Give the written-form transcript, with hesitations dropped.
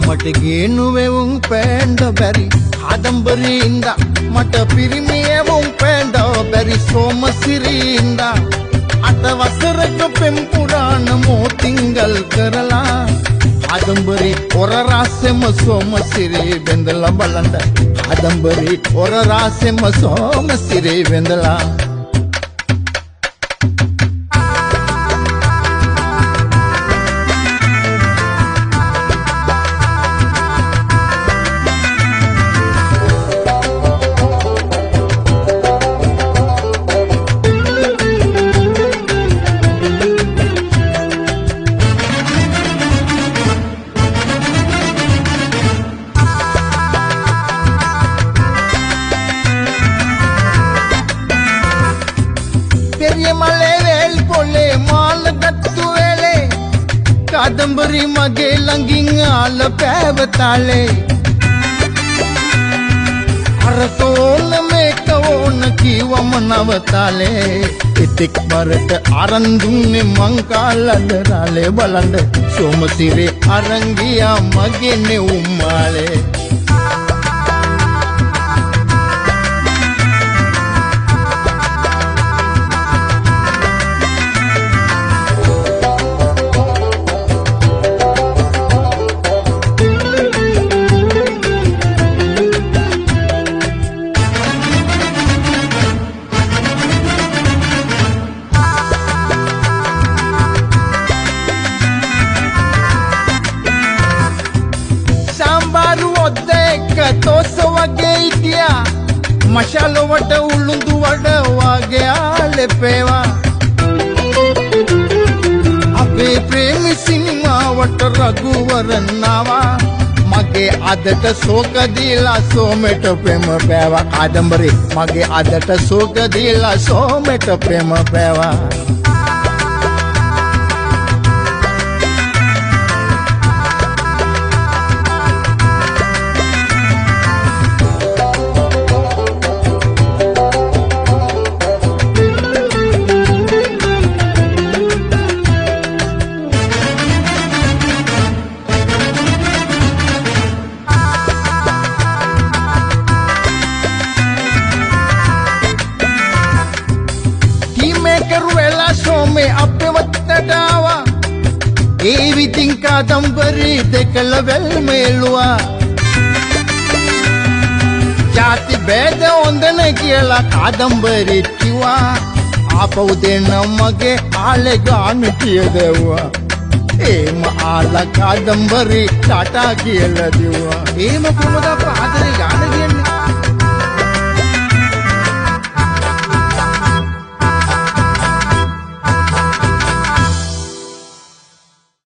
මට ගේනුවේ උන් පෑන්ඩ බැරි කාදම්බරින්ද මට පිරිමියවුන් පෑන්ඩ බැරි සෝමසිරින්ද අට වසරක පෙම් පුරාණ මෝතිංගල් කරලා කාදම්බරි ඔර රාසෙම සෝමසිරි බෙන්දලා බලන්න කාදම්බරි ඔර රාසෙම සෝමසිරි බෙන්දලා කාදම්බරි මගේ ළඟින් ආල පැවතාලේ අර තෝන මේක ඕන කිව්වම නවතාලේ ඉතික් බරට අරන් දුන්නේ මං කාලදරාලේ බලන්න සෝමසිරි අරන් ගියා මගේ නෙවුම්මාලේ තෝස වගේ හිටියා මශාලොවට උළුඳු වඩ වගේ ආලෙපේවා අපේ ප්‍රේමි සිනිමාවට රඝුවරන්නවා මගේ අදට සෝක දීලා සෝමෙට ප්‍රේම පෑවා කාදම්බරි මගේ අදට සෝක දීලා සෝමෙට ප්‍රේම පෑවා ඒ විතින් කාදම්බරි දෙකල වැල් මේලුවා ජාති බේද හොඳන කියලා කාදම්බරි කිව්වා ආපහු දෙන්න මගේ ආලේ ගාන කියදෙව්වා ඒම ආලා කාදම්බරි ටටා කියලා දිව්වා ඒම කොහොමද පාදරේ